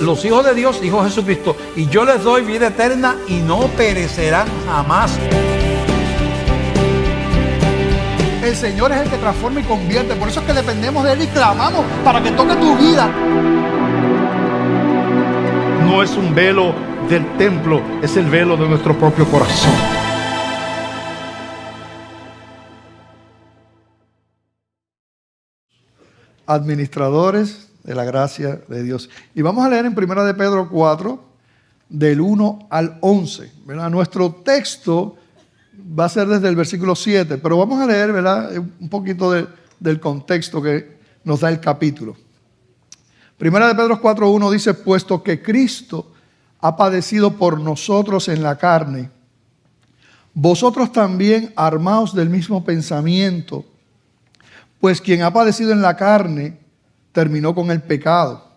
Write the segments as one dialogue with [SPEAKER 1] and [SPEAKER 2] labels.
[SPEAKER 1] Los hijos de Dios, dijo Jesucristo, y yo les doy vida eterna y no perecerán jamás.
[SPEAKER 2] El Señor es el que transforma y convierte. Por eso es que dependemos de Él y clamamos para que toque tu vida.
[SPEAKER 3] No es un velo del templo, es el velo de nuestro propio corazón.
[SPEAKER 2] Administradores de la gracia de Dios. Y vamos a leer en 1 de Pedro 4, del 1 al 11. ¿Verdad? Nuestro texto va a ser desde el versículo 7, pero vamos a leer, ¿verdad?, un poquito del contexto que nos da el capítulo. 1 de Pedro 4:1 dice: puesto que Cristo ha padecido por nosotros en la carne, vosotros también armaos del mismo pensamiento, pues quien ha padecido en la carne terminó con el pecado,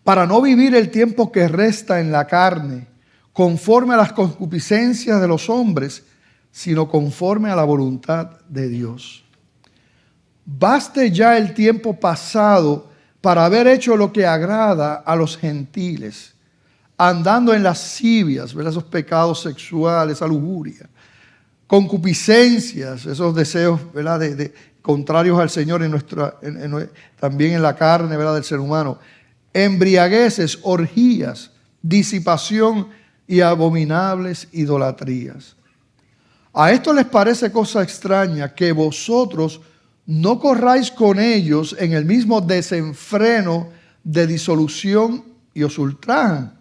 [SPEAKER 2] para no vivir el tiempo que resta en la carne conforme a las concupiscencias de los hombres, sino conforme a la voluntad de Dios. Baste ya el tiempo pasado para haber hecho lo que agrada a los gentiles, andando en lascivias, ¿verdad?, esos pecados sexuales, esa lujuria, concupiscencias, esos deseos, ¿verdad?, de contrarios al Señor también en la carne, ¿verdad?, del ser humano, embriagueces, orgías, disipación y abominables idolatrías. A esto les parece cosa extraña que vosotros no corráis con ellos en el mismo desenfreno de disolución y os ultrajan.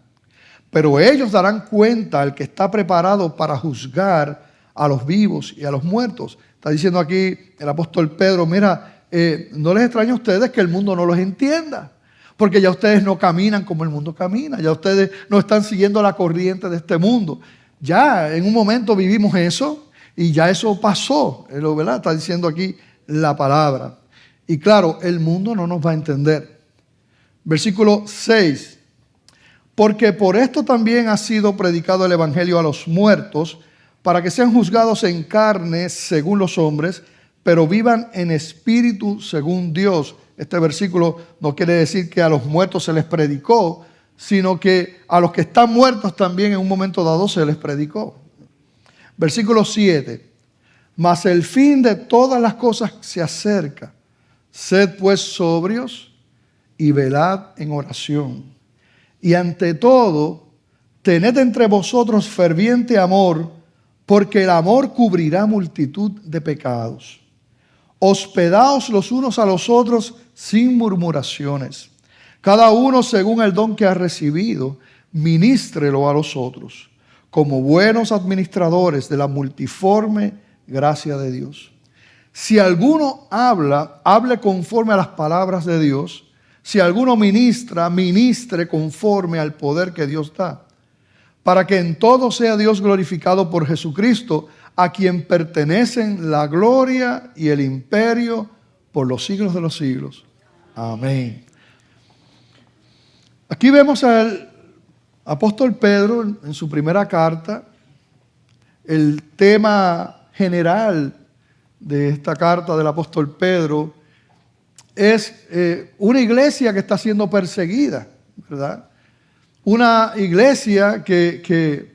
[SPEAKER 2] Pero ellos darán cuenta al que está preparado para juzgar a los vivos y a los muertos. Está diciendo aquí el apóstol Pedro: mira, no les extraña a ustedes que el mundo no los entienda, porque ya ustedes no caminan como el mundo camina, ya ustedes no están siguiendo la corriente de este mundo. Ya en un momento vivimos eso y ya eso pasó, ¿verdad? Está diciendo aquí la palabra. Y claro, el mundo no nos va a entender. Versículo 6. Porque por esto también ha sido predicado el evangelio a los muertos, para que sean juzgados en carne según los hombres, pero vivan en espíritu según Dios. Este versículo no quiere decir que a los muertos se les predicó, sino que a los que están muertos también en un momento dado se les predicó. Versículo 7. Mas el fin de todas las cosas se acerca. Sed pues sobrios y velad en oración. Y ante todo, tened entre vosotros ferviente amor, porque el amor cubrirá multitud de pecados. Hospedaos los unos a los otros sin murmuraciones. Cada uno según el don que ha recibido, ministrelo a los otros, como buenos administradores de la multiforme gracia de Dios. Si alguno habla, hable conforme a las palabras de Dios. Si alguno ministra, ministre conforme al poder que Dios da, para que en todo sea Dios glorificado por Jesucristo, a quien pertenecen la gloria y el imperio por los siglos de los siglos. Amén. Aquí vemos al apóstol Pedro en su primera carta. El tema general de esta carta del apóstol Pedro es una iglesia que está siendo perseguida, ¿verdad? Una iglesia que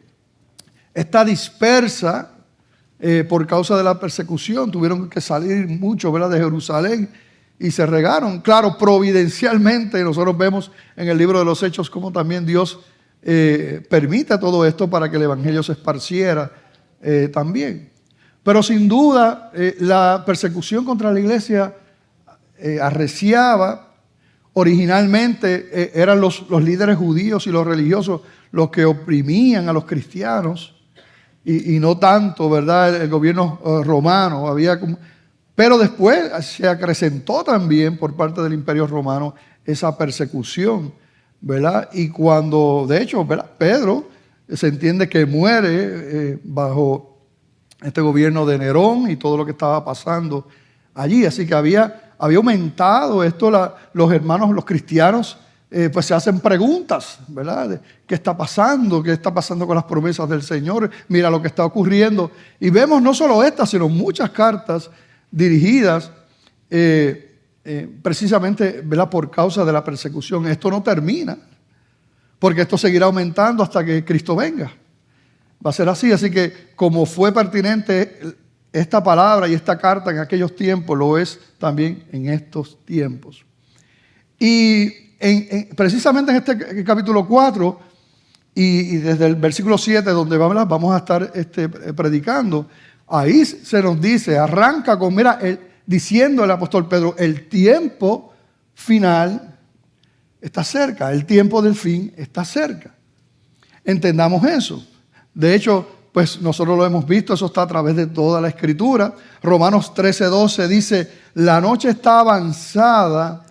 [SPEAKER 2] está dispersa por causa de la persecución. Tuvieron que salir muchos, ¿verdad?, de Jerusalén y se regaron. Claro, providencialmente nosotros vemos en el libro de los Hechos cómo también Dios permite todo esto para que el evangelio se esparciera también. Pero sin duda la persecución contra la iglesia arreciaba. Originalmente eran los líderes judíos y los religiosos los que oprimían a los cristianos y no tanto, ¿verdad?, el gobierno romano. Pero después se acrecentó también por parte del Imperio Romano esa persecución, ¿verdad? Y cuando, de hecho, ¿verdad?, Pedro se entiende que muere bajo este gobierno de Nerón y todo lo que estaba pasando allí. Así que había aumentado esto. Los hermanos, los cristianos, pues se hacen preguntas, ¿verdad? ¿Qué está pasando? ¿Qué está pasando con las promesas del Señor? Mira lo que está ocurriendo. Y vemos no solo esta, sino muchas cartas dirigidas precisamente, ¿verdad?, por causa de la persecución. Esto no termina, porque esto seguirá aumentando hasta que Cristo venga. Va a ser así. Así que como fue pertinente esta palabra y esta carta en aquellos tiempos, lo es también en estos tiempos. Y precisamente en este capítulo 4 y desde el versículo 7, donde vamos a estar predicando, ahí se nos dice, arranca con, diciendo el apóstol Pedro, el tiempo final está cerca, el tiempo del fin está cerca. Entendamos eso. De hecho, pues nosotros lo hemos visto, eso está a través de toda la Escritura. Romanos 13:12 dice, la noche está avanzada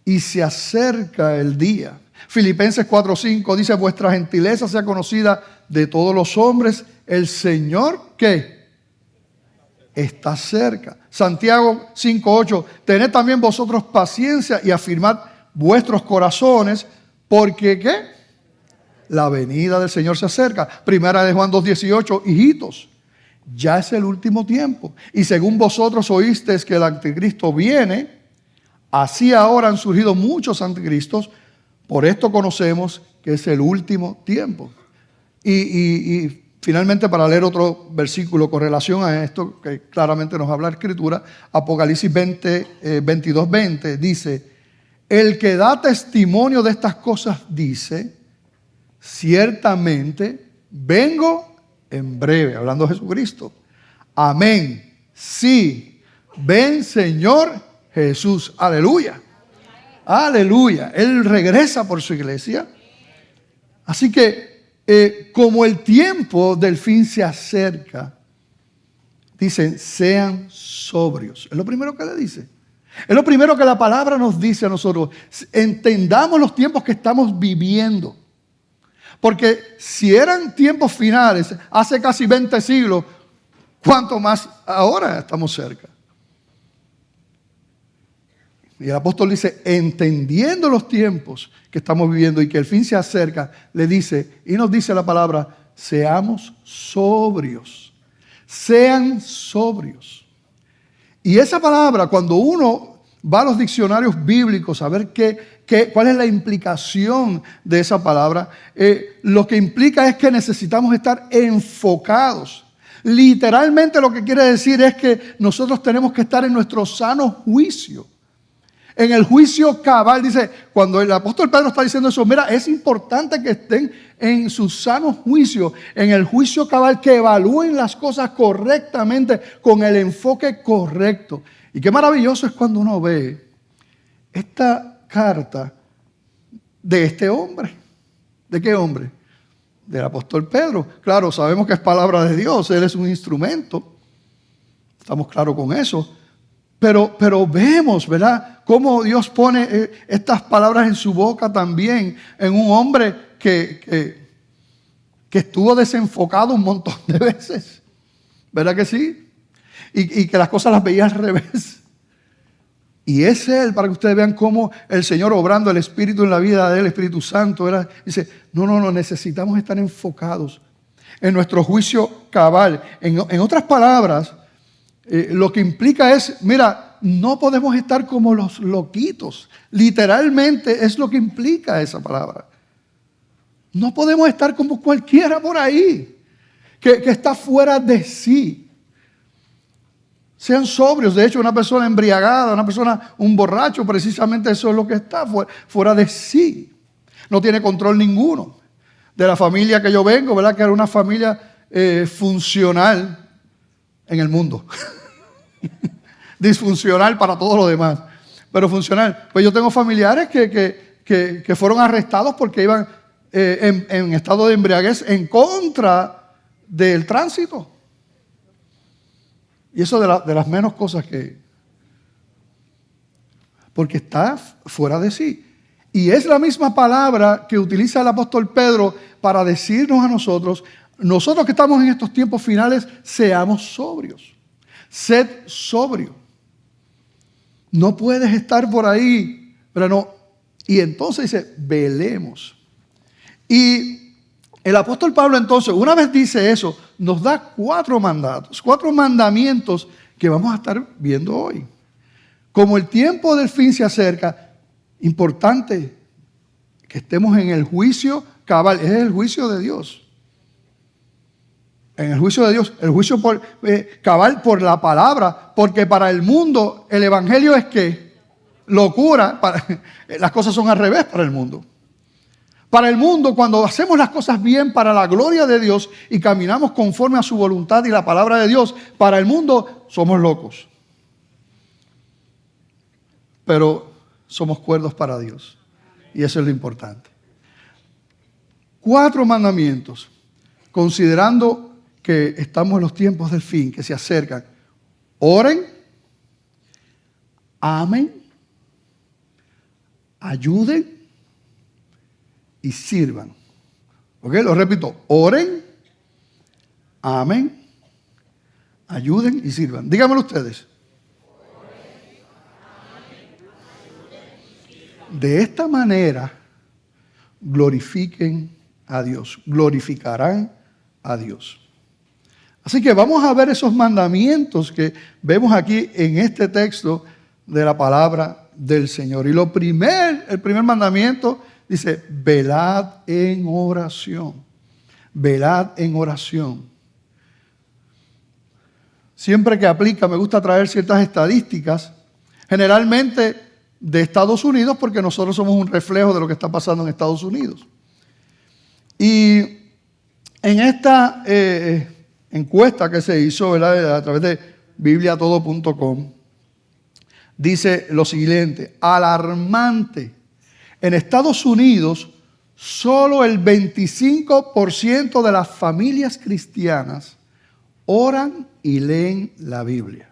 [SPEAKER 2] y se acerca el día. Filipenses 4:5 dice, vuestra gentileza sea conocida de todos los hombres. El Señor, ¿qué? Está cerca. Santiago 5:8, tened también vosotros paciencia y afirmad vuestros corazones, porque ¿qué? La venida del Señor se acerca. Primera de Juan 2:18, hijitos, ya es el último tiempo. Y según vosotros oísteis que el anticristo viene, así ahora han surgido muchos anticristos. Por esto conocemos que es el último tiempo. Y finalmente, para leer otro versículo con relación a esto, que claramente nos habla la Escritura, Apocalipsis 22:20 dice, el que da testimonio de estas cosas dice, ciertamente vengo en breve, hablando de Jesucristo. Amén. Sí, ven Señor Jesús. Aleluya. Aleluya. Él regresa por su iglesia. Así que como el tiempo del fin se acerca, dicen, sean sobrios. Es lo primero que le dice. Es lo primero que la palabra nos dice a nosotros. Entendamos los tiempos que estamos viviendo. Porque si eran tiempos finales, hace casi 20 siglos, ¿cuánto más ahora estamos cerca? Y el apóstol dice, entendiendo los tiempos que estamos viviendo y que el fin se acerca, le dice, y nos dice la palabra, seamos sobrios. Sean sobrios. Y esa palabra, cuando uno va a los diccionarios bíblicos a ver cuál es la implicación de esa palabra, lo que implica es que necesitamos estar enfocados. Literalmente lo que quiere decir es que nosotros tenemos que estar en nuestro sano juicio. En el juicio cabal, dice, cuando el apóstol Pedro está diciendo eso, mira, es importante que estén en su sano juicio, en el juicio cabal, que evalúen las cosas correctamente, con el enfoque correcto. Y qué maravilloso es cuando uno ve esta carta de este hombre. ¿De qué hombre? Del apóstol Pedro. Claro, sabemos que es palabra de Dios, él es un instrumento. Estamos claros con eso. Pero vemos, ¿verdad?, cómo Dios pone estas palabras en su boca también, en un hombre que estuvo desenfocado un montón de veces. ¿Verdad que sí? Y que las cosas las veía al revés. Y es él, para que ustedes vean cómo el Señor, obrando el Espíritu en la vida del Espíritu Santo, dice, no, necesitamos estar enfocados en nuestro juicio cabal. En otras palabras, lo que implica es, mira, no podemos estar como los loquitos. Literalmente es lo que implica esa palabra. No podemos estar como cualquiera por ahí, que está fuera de sí. Sean sobrios. De hecho, una persona embriagada, un borracho, precisamente eso es lo que está, fuera de sí. No tiene control ninguno. De la familia que yo vengo, ¿verdad?, que era una familia funcional en el mundo. Disfuncional para todo lo demás, pero funcional. Pues yo tengo familiares que fueron arrestados porque iban en estado de embriaguez en contra del tránsito. Y eso de las menos cosas porque está fuera de sí. Y es la misma palabra que utiliza el apóstol Pedro para decirnos a nosotros que estamos en estos tiempos finales, seamos sobrios. Sed sobrio. No puedes estar por ahí, pero no. Y entonces dice, velemos. Y el apóstol Pablo entonces, una vez dice eso, nos da 4 mandatos, 4 mandamientos que vamos a estar viendo hoy. Como el tiempo del fin se acerca, importante que estemos en el juicio cabal, es el juicio de Dios. En el juicio de Dios, el juicio cabal por la palabra, porque para el mundo el evangelio es que locura, las cosas son al revés para el mundo. Para el mundo, cuando hacemos las cosas bien para la gloria de Dios y caminamos conforme a su voluntad y la palabra de Dios, para el mundo somos locos. Pero somos cuerdos para Dios. Y eso es lo importante. 4 mandamientos, considerando que estamos en los tiempos del fin, que se acercan. Oren, amen, ayuden y sirvan. ¿Ok? Lo repito. Oren, amen, ayuden y sirvan. Díganmelo ustedes. De esta manera glorifiquen a Dios, glorificarán a Dios. Así que vamos a ver esos mandamientos que vemos aquí en este texto de la palabra del Señor. Y el primer mandamiento dice, velad en oración. Velad en oración. Siempre que aplica, me gusta traer ciertas estadísticas, generalmente de Estados Unidos, porque nosotros somos un reflejo de lo que está pasando en Estados Unidos. Y en esta encuesta que se hizo, ¿verdad?, a través de bibliatodo.com, dice lo siguiente: alarmante. En Estados Unidos, solo el 25% de las familias cristianas oran y leen la Biblia.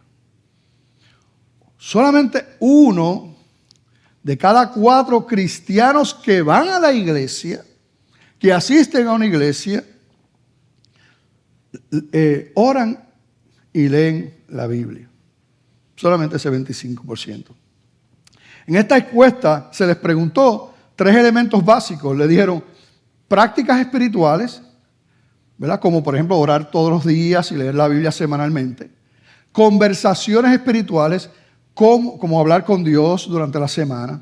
[SPEAKER 2] Solamente 1 de cada 4 cristianos que van a la iglesia, que asisten a una iglesia, oran y leen la Biblia. Solamente ese 25%. En esta encuesta se les preguntó 3 elementos básicos. Le dijeron prácticas espirituales, ¿verdad?, como por ejemplo orar todos los días y leer la Biblia semanalmente. Conversaciones espirituales, como hablar con Dios durante la semana.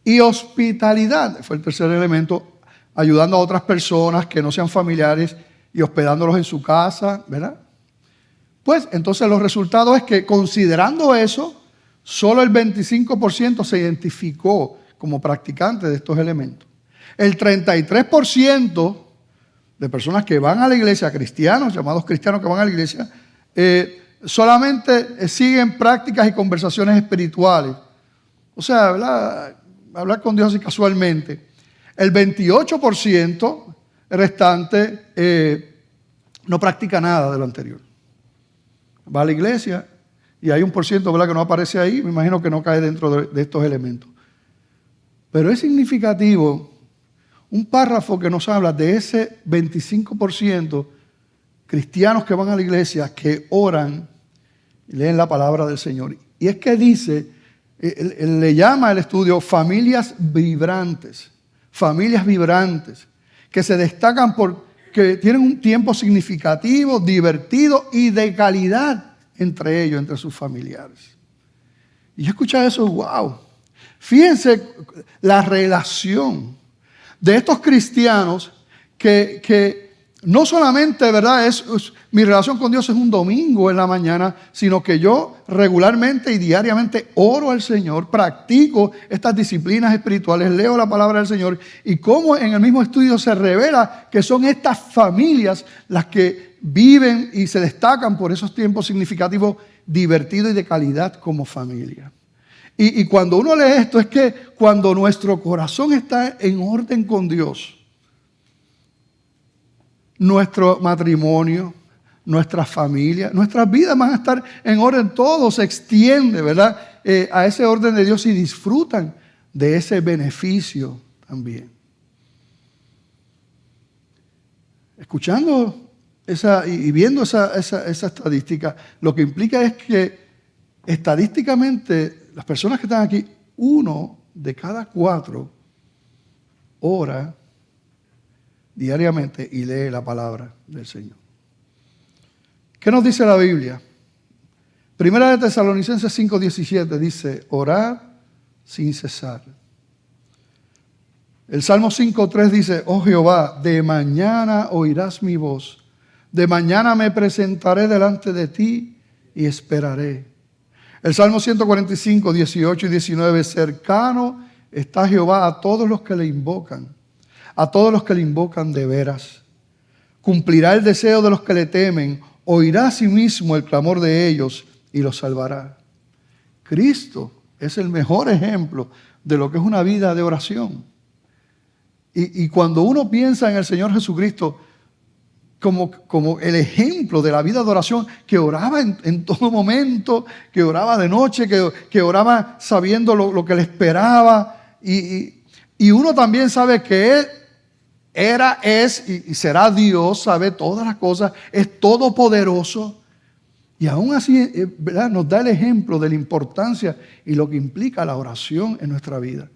[SPEAKER 2] Y hospitalidad, fue el tercer elemento, ayudando a otras personas que no sean familiares y hospedándolos en su casa, ¿verdad? Pues entonces los resultados es que, considerando eso, solo el 25% se identificó como practicante de estos elementos. El 33% de personas que van a la iglesia, cristianos, llamados cristianos que van a la iglesia, solamente siguen prácticas y conversaciones espirituales. O sea, ¿verdad?, hablar con Dios así casualmente. El 28% restante no practica nada de lo anterior. Va a la iglesia y hay un por ciento, ¿verdad?, que no aparece ahí. Me imagino que no cae dentro de estos elementos. Pero es significativo un párrafo que nos habla de ese 25% cristianos que van a la iglesia, que oran y leen la palabra del Señor. Y es que dice, le llama el estudio familias vibrantes, que se destacan porque tienen un tiempo significativo, divertido y de calidad entre ellos, entre sus familiares. Y yo escuché eso, wow. Fíjense la relación de estos cristianos que no solamente, ¿verdad?, mi relación con Dios es un domingo en la mañana, sino que yo regularmente y diariamente oro al Señor, practico estas disciplinas espirituales, leo la palabra del Señor, y cómo en el mismo estudio se revela que son estas familias las que viven y se destacan por esos tiempos significativos, divertidos y de calidad como familia. Y cuando uno lee esto, es que cuando nuestro corazón está en orden con Dios, nuestro matrimonio, nuestra familia, nuestras vidas van a estar en orden, todo se extiende, ¿verdad?, a ese orden de Dios, y disfrutan de ese beneficio también. Escuchando y viendo esa estadística, lo que implica es que estadísticamente las personas que están aquí, 1 de cada 4 ora diariamente y lee la palabra del Señor. ¿Qué nos dice la Biblia? Primera de Tesalonicenses 5:17 dice, orad sin cesar. El Salmo 5:3 dice, oh Jehová, de mañana oirás mi voz. De mañana me presentaré delante de ti y esperaré. El Salmo 145, 18 y 19, cercano está Jehová a todos los que le invocan, a todos los que le invocan de veras. Cumplirá el deseo de los que le temen, oirá a sí mismo el clamor de ellos y los salvará. Cristo es el mejor ejemplo de lo que es una vida de oración. Y cuando uno piensa en el Señor Jesucristo como el ejemplo de la vida de oración, que oraba en todo momento, que oraba de noche, que oraba sabiendo lo que le esperaba, y uno también sabe que Él era, es y será Dios, sabe todas las cosas, es todopoderoso, y aún así, ¿verdad?, nos da el ejemplo de la importancia y lo que implica la oración en nuestra vida.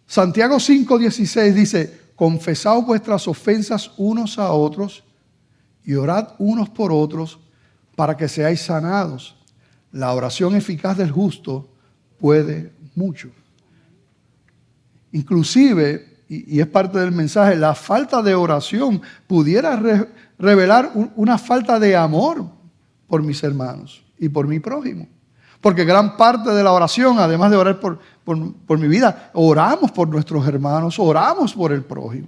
[SPEAKER 2] Santiago 5:16 dice, confesaos vuestras ofensas unos a otros y orad unos por otros para que seáis sanados. La oración eficaz del justo puede mucho. Inclusive, y es parte del mensaje, la falta de oración pudiera revelar una falta de amor por mis hermanos y por mi prójimo. Porque gran parte de la oración, además de orar por mi vida, oramos por nuestros hermanos, oramos por el prójimo.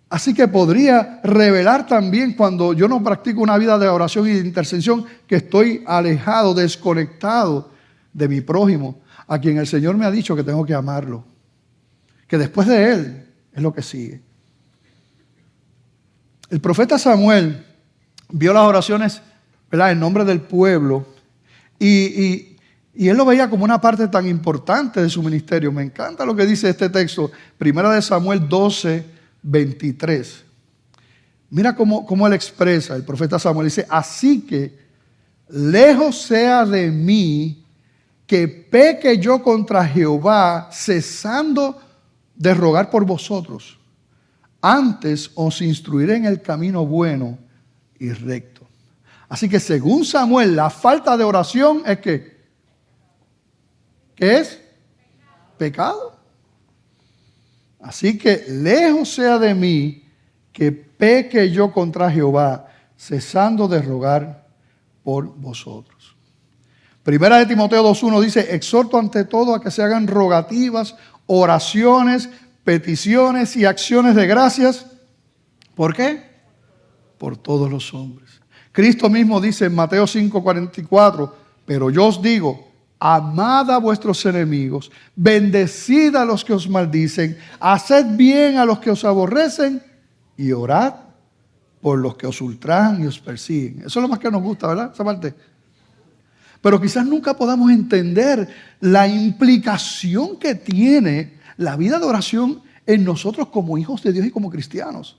[SPEAKER 2] Así que podría revelar también cuando yo no practico una vida de oración y de intercesión, que estoy alejado, desconectado de mi prójimo, a quien el Señor me ha dicho que tengo que amarlo. Que después de Él es lo que sigue. El profeta Samuel vio las oraciones, ¿verdad?, en nombre del pueblo, y él lo veía como una parte tan importante de su ministerio. Me encanta lo que dice este texto, Primera de Samuel 12:23. Mira cómo él expresa, el profeta Samuel dice, así que lejos sea de mí que peque yo contra Jehová, cesando de rogar por vosotros. Antes os instruiré en el camino bueno y recto. Así que según Samuel, la falta de oración es ¿qué es? Pecado. Así que lejos sea de mí que peque yo contra Jehová, cesando de rogar por vosotros. Primera de Timoteo 2:1 dice, exhorto ante todo a que se hagan rogativas, oraciones, peticiones y acciones de gracias. ¿Por qué? Por todos los hombres. Cristo mismo dice en Mateo 5:44, pero yo os digo, amad a vuestros enemigos, bendecid a los que os maldicen, haced bien a los que os aborrecen y orad por los que os ultrajan y os persiguen. Eso es lo más que nos gusta, ¿verdad? Esa parte. Pero quizás nunca podamos entender la implicación que tiene la vida de oración en nosotros como hijos de Dios y como cristianos.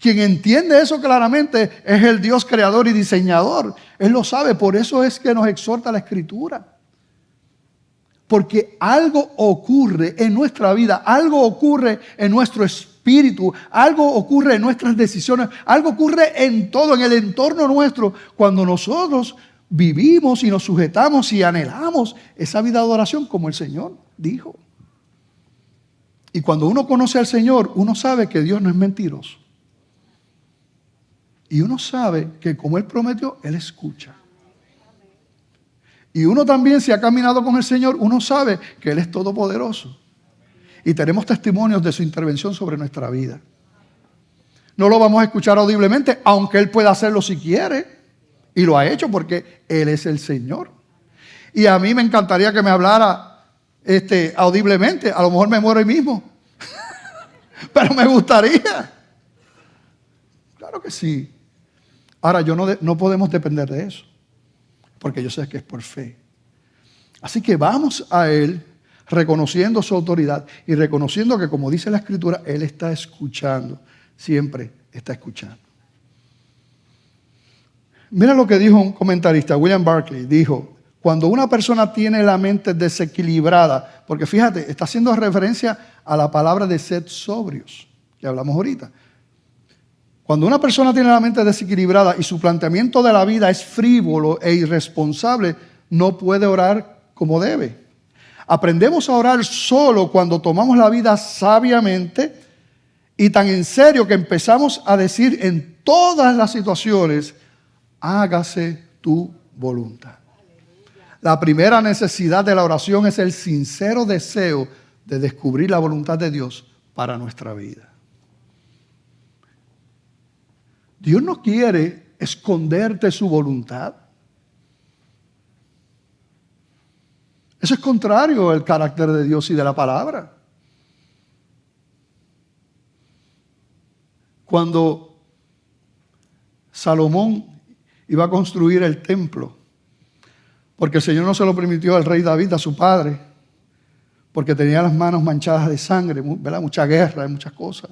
[SPEAKER 2] Quien entiende eso claramente es el Dios creador y diseñador. Él lo sabe, por eso es que nos exhorta la Escritura. Porque algo ocurre en nuestra vida, algo ocurre en nuestro espíritu, algo ocurre en nuestras decisiones, algo ocurre en todo, en el entorno nuestro, cuando nosotros vivimos y nos sujetamos y anhelamos esa vida de oración como el Señor dijo. Y cuando uno conoce al Señor, uno sabe que Dios no es mentiroso. Y uno sabe que como Él prometió, Él escucha. Y uno también, si ha caminado con el Señor, uno sabe que Él es todopoderoso. Y tenemos testimonios de su intervención sobre nuestra vida. No lo vamos a escuchar audiblemente, aunque Él pueda hacerlo si quiere. Y lo ha hecho porque Él es el Señor. Y a mí me encantaría que me hablara audiblemente. A lo mejor me muero ahí mismo. Pero me gustaría. Claro que sí. Ahora, no podemos depender de eso, porque yo sé que es por fe. Así que vamos a Él reconociendo su autoridad y reconociendo que, como dice la Escritura, Él está escuchando, siempre está escuchando. Mira lo que dijo un comentarista, William Barclay, dijo, cuando una persona tiene la mente desequilibrada, porque fíjate, está haciendo referencia a la palabra de sed sobrios, que hablamos ahorita. Cuando una persona tiene la mente desequilibrada y su planteamiento de la vida es frívolo e irresponsable, no puede orar como debe. Aprendemos a orar solo cuando tomamos la vida sabiamente y tan en serio que empezamos a decir en todas las situaciones, hágase tu voluntad. La primera necesidad de la oración es el sincero deseo de descubrir la voluntad de Dios para nuestra vida. Dios no quiere esconderte su voluntad. Eso es contrario al carácter de Dios y de la palabra. Cuando Salomón iba a construir el templo, porque el Señor no se lo permitió al rey David, a su padre, porque tenía las manos manchadas de sangre, ¿verdad? Mucha guerra y muchas cosas.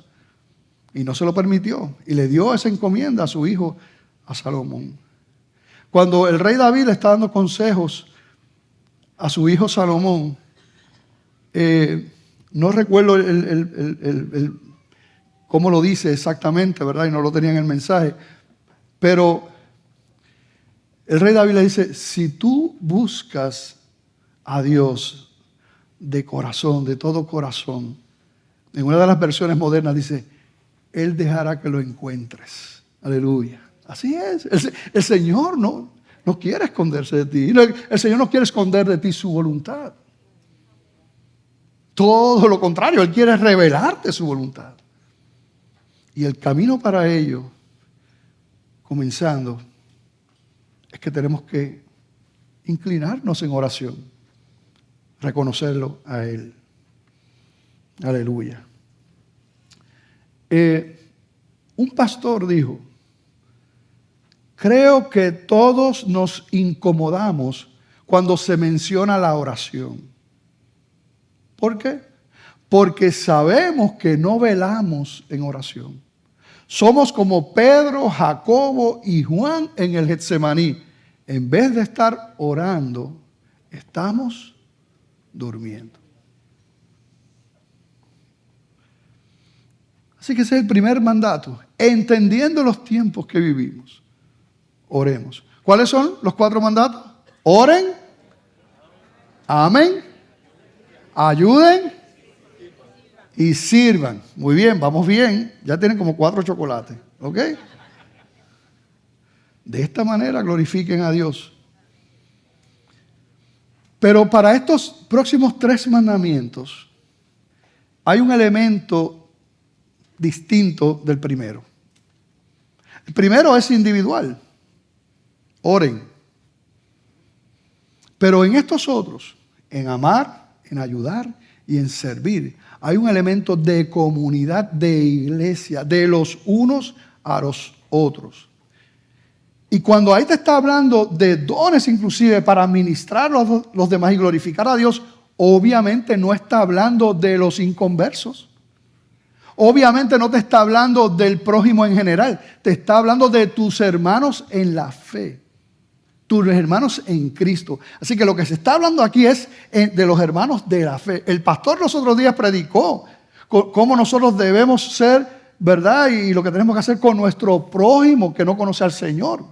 [SPEAKER 2] Y no se lo permitió. Y le dio esa encomienda a su hijo, a Salomón. Cuando el rey David le está dando consejos a su hijo Salomón, no recuerdo cómo lo dice exactamente, ¿verdad? Y no lo tenía en el mensaje. Pero el rey David le dice, si tú buscas a Dios de corazón, de todo corazón, en una de las versiones modernas dice, Él dejará que lo encuentres. Aleluya. Así es. El Señor no quiere esconderse de ti. El Señor no quiere esconder de ti su voluntad. Todo lo contrario, Él quiere revelarte su voluntad. Y el camino para ello, comenzando, es que tenemos que inclinarnos en oración, reconocerlo a Él. Aleluya. Un pastor dijo, creo que todos nos incomodamos cuando se menciona la oración. ¿Por qué? Porque sabemos que no velamos en oración. Somos como Pedro, Jacobo y Juan en el Getsemaní. En vez de estar orando, estamos durmiendo. Así que ese es el primer mandato. Entendiendo los tiempos que vivimos, oremos. ¿Cuáles son los 4 mandatos? Oren, amen, ayuden y sirvan. Muy bien, vamos bien. Ya tienen como 4 chocolates. ¿Ok? De esta manera glorifiquen a Dios. Pero para estos próximos 3 mandamientos hay un elemento distinto del primero. El primero es individual. Oren. Pero en estos otros, en amar, en ayudar y en servir, hay un elemento de comunidad, de iglesia, de los unos a los otros. Y cuando ahí te está hablando de dones inclusive para ministrar a los demás y glorificar a Dios, obviamente no está hablando de los inconversos. Obviamente no te está hablando del prójimo en general, te está hablando de tus hermanos en la fe, tus hermanos en Cristo. Así que lo que se está hablando aquí es de los hermanos de la fe. El pastor los otros días predicó cómo nosotros debemos ser, ¿verdad? Y lo que tenemos que hacer con nuestro prójimo que no conoce al Señor.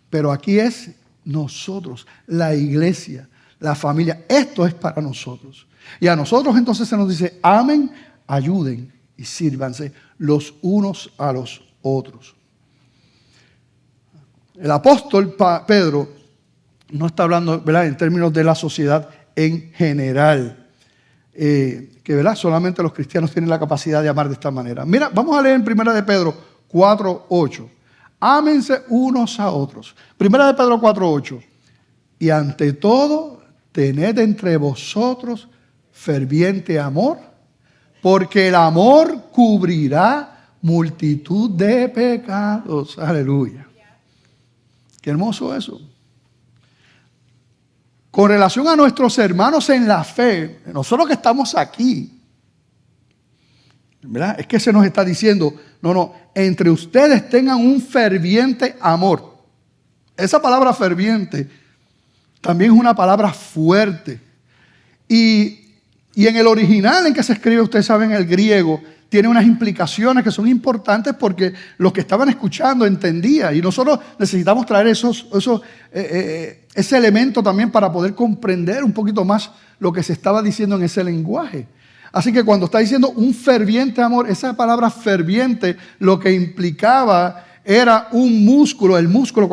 [SPEAKER 2] Pero aquí es nosotros, la iglesia, la familia. Esto es para nosotros. Y a nosotros entonces se nos dice, amen, ayuden y sírvanse los unos a los otros. El apóstol Pedro no está hablando, ¿verdad?, en términos de la sociedad en general, que, ¿verdad?, solamente los cristianos tienen la capacidad de amar de esta manera. Mira, vamos a leer en 1 de Pedro 4:8. Ámense unos a otros. 1 de Pedro 4:8. Y ante todo, tened entre vosotros ferviente amor, porque el amor cubrirá multitud de pecados. Aleluya. Qué hermoso eso. Con relación a nuestros hermanos en la fe, nosotros que estamos aquí, ¿verdad?, es que se nos está diciendo, no, entre ustedes tengan un ferviente amor. Esa palabra ferviente también es una palabra fuerte. Y en el original en que se escribe, ustedes saben, el griego, tiene unas implicaciones que son importantes porque los que estaban escuchando entendían. Y nosotros necesitamos traer ese elemento también para poder comprender un poquito más lo que se estaba diciendo en ese lenguaje. Así que cuando está diciendo un ferviente amor, esa palabra ferviente lo que implicaba era un músculo. El músculo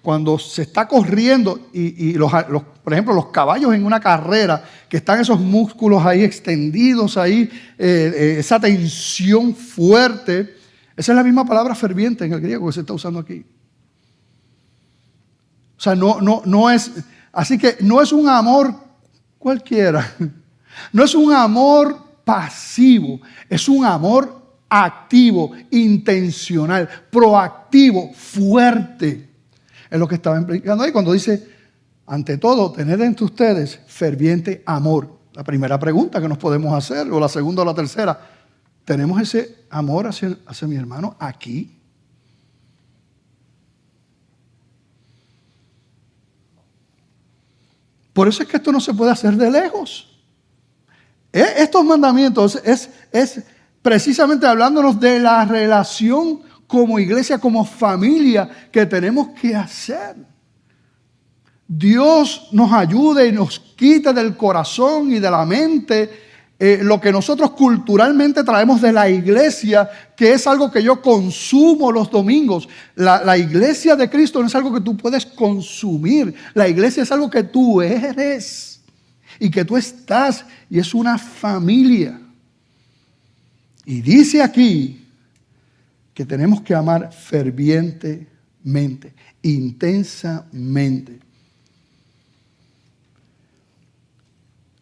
[SPEAKER 2] cuando se está corriendo y por ejemplo los caballos en una carrera, que están esos músculos ahí extendidos, ahí esa tensión fuerte, esa es la misma palabra ferviente en el griego que se está usando aquí. O sea, no es, así que no es un amor cualquiera. No es un amor pasivo, es un amor activo, intencional, proactivo, fuerte. Es lo que estaba implicando ahí cuando dice, ante todo, tener entre ustedes ferviente amor. La primera pregunta que nos podemos hacer, o la segunda o la tercera, ¿tenemos ese amor hacia mi hermano aquí? Por eso es que esto no se puede hacer de lejos. Estos mandamientos es precisamente hablándonos de la relación como iglesia, como familia que tenemos que hacer. Dios nos ayude y nos quite del corazón y de la mente lo que nosotros culturalmente traemos de la iglesia, que es algo que yo consumo los domingos. La iglesia de Cristo no es algo que tú puedes consumir. La iglesia es algo que tú eres y que tú estás, y es una familia. Y dice aquí que tenemos que amar fervientemente, intensamente.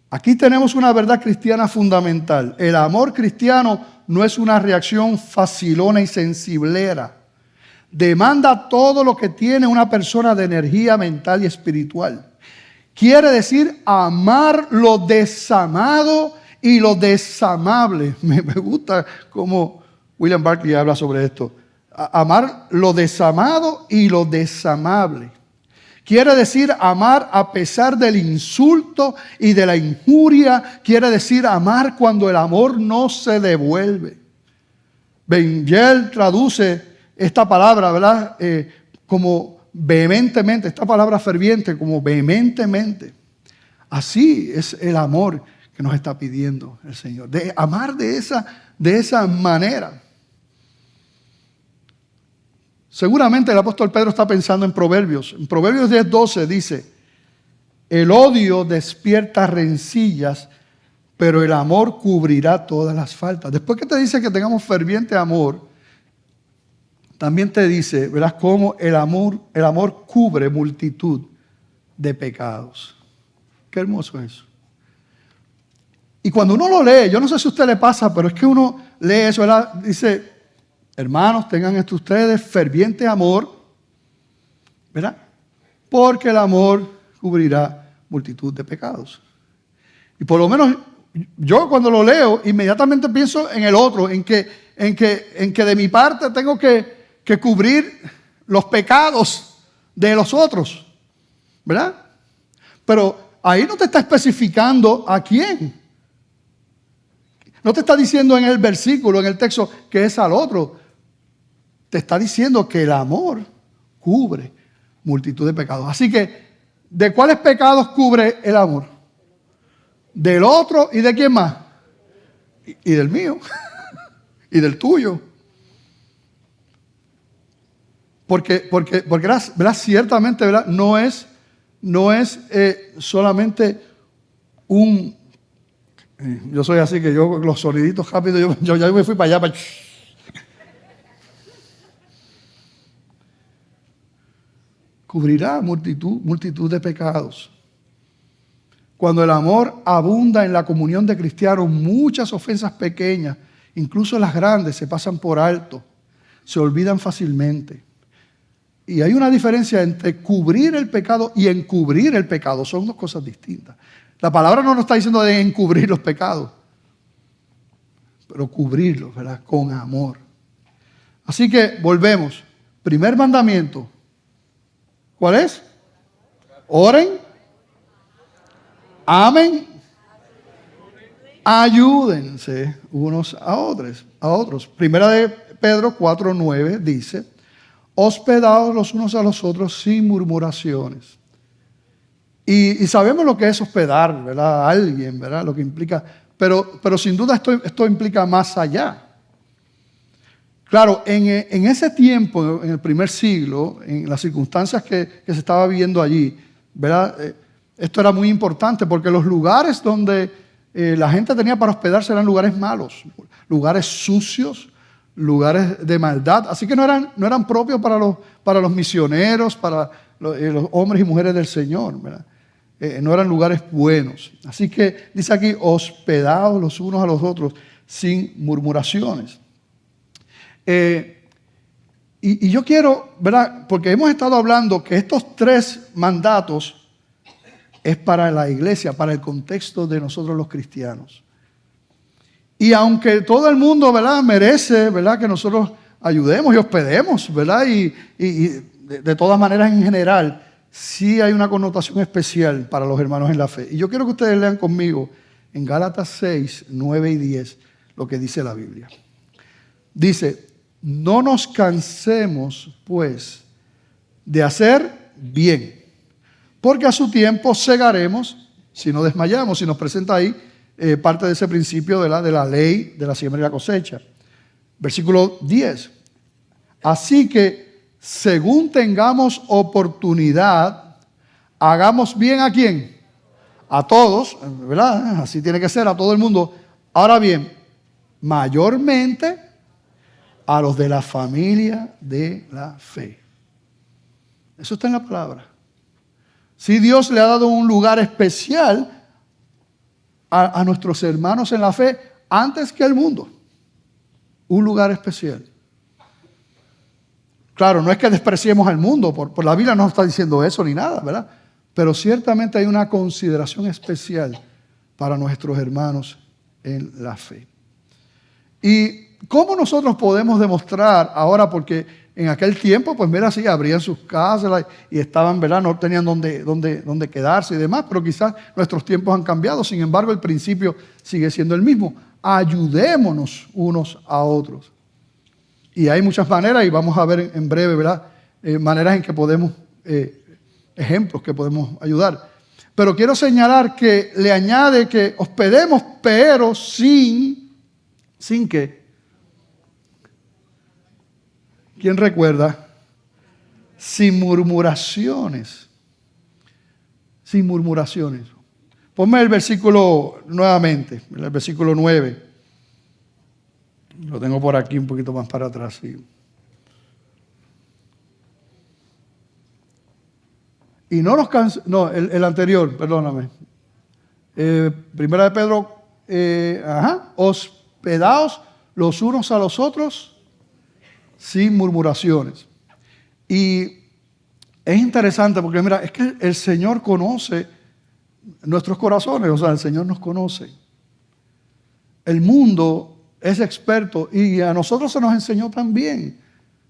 [SPEAKER 2] Aquí tenemos una verdad cristiana fundamental. El amor cristiano no es una reacción facilona y sensiblera. Demanda todo lo que tiene una persona de energía mental y espiritual. Quiere decir amar lo desamado y lo desamable. Me gusta cómo William Barclay habla sobre esto. Amar lo desamado y lo desamable. Quiere decir amar a pesar del insulto y de la injuria. Quiere decir amar cuando el amor no se devuelve. Benjel traduce esta palabra, ¿verdad? Como vehementemente, esta palabra ferviente, como vehementemente. Así es el amor que nos está pidiendo el Señor. De amar de esa manera. Seguramente el apóstol Pedro está pensando en Proverbios. En Proverbios 10:12 dice, el odio despierta rencillas, pero el amor cubrirá todas las faltas. Después que te dice que tengamos ferviente amor, también te dice, verás cómo el amor cubre multitud de pecados. Qué hermoso es eso. Y cuando uno lo lee, yo no sé si a usted le pasa, pero es que uno lee eso, ¿verdad? Dice, hermanos, tengan entre ustedes ferviente amor, ¿verdad? Porque el amor cubrirá multitud de pecados. Y por lo menos yo cuando lo leo, inmediatamente pienso en el otro, en que de mi parte tengo que cubrir los pecados de los otros, ¿verdad? Pero ahí no te está especificando a quién. No te está diciendo en el versículo, en el texto, que es al otro. Te está diciendo que el amor cubre multitud de pecados. Así que, ¿de cuáles pecados cubre el amor? Del otro y de quién más. Y del mío. Y del tuyo. Porque ¿verdad? Ciertamente, ¿verdad? No es solamente un... yo soy así que yo los soniditos rápidos, yo ya me fui para allá. Cubrirá multitud de pecados. Cuando el amor abunda en la comunión de cristianos, muchas ofensas pequeñas, incluso las grandes, se pasan por alto, se olvidan fácilmente. Y hay una diferencia entre cubrir el pecado y encubrir el pecado. Son dos cosas distintas. La palabra no nos está diciendo de encubrir los pecados, pero cubrirlos, ¿verdad? Con amor. Así que volvemos. Primer mandamiento. ¿Cuál es? Oren, amen ayúdense unos a otros. Primera de Pedro 4:9 dice, hospedaos los unos a los otros sin murmuraciones. Y sabemos lo que es hospedar, ¿verdad? A alguien, ¿verdad? Lo que implica, pero sin duda esto implica más allá. Claro, en ese tiempo, en el primer siglo, en las circunstancias que se estaba viviendo allí, ¿verdad? Esto era muy importante porque los lugares donde la gente tenía para hospedarse eran lugares malos, lugares sucios, lugares de maldad. Así que no eran propios para los misioneros, para los hombres y mujeres del Señor, ¿verdad? No eran lugares buenos. Así que dice aquí, hospedaos los unos a los otros sin murmuraciones. Y yo quiero, ¿verdad? Porque hemos estado hablando que estos 3 mandatos es para la iglesia, para el contexto de nosotros los cristianos. Y aunque todo el mundo, ¿verdad?, merece, ¿verdad?, que nosotros ayudemos y hospedemos, ¿verdad? Y de todas maneras en general, sí hay una connotación especial para los hermanos en la fe. Y yo quiero que ustedes lean conmigo en Gálatas 6, 9 y 10 lo que dice la Biblia. Dice, no nos cansemos, pues, de hacer bien, porque a su tiempo segaremos si no desmayamos. Y nos presenta ahí parte de ese principio de la ley de la siembra y la cosecha. Versículo 10. Así que, según tengamos oportunidad, hagamos bien ¿a quién? A todos, ¿verdad? Así tiene que ser, a todo el mundo. Ahora bien, mayormente a los de la familia de la fe. Eso está en la palabra. Si Dios le ha dado un lugar especial a nuestros hermanos en la fe antes que el mundo. Un lugar especial. Claro, no es que despreciemos al mundo, por la Biblia no está diciendo eso ni nada, ¿verdad? Pero ciertamente hay una consideración especial para nuestros hermanos en la fe. ¿Y cómo nosotros podemos demostrar ahora? Porque en aquel tiempo, pues mira, sí, abrían sus casas y estaban, ¿verdad? No tenían dónde quedarse y demás, pero quizás nuestros tiempos han cambiado. Sin embargo, el principio sigue siendo el mismo. Ayudémonos unos a otros. Y hay muchas maneras, y vamos a ver en breve, ¿verdad? Maneras en que podemos, ejemplos que podemos ayudar. Pero quiero señalar que le añade que hospedemos, pero sin que, ¿quién recuerda? Sin murmuraciones. Sin murmuraciones. Ponme el versículo nuevamente, el versículo 9. Lo tengo por aquí un poquito más para atrás. Sí. Y no nos cansemos. No, el anterior, perdóname. Primera de Pedro, hospedaos los unos a los otros sin murmuraciones. Y es interesante porque mira, es que el Señor conoce nuestros corazones, o sea, el Señor nos conoce. El mundo es experto y a nosotros se nos enseñó también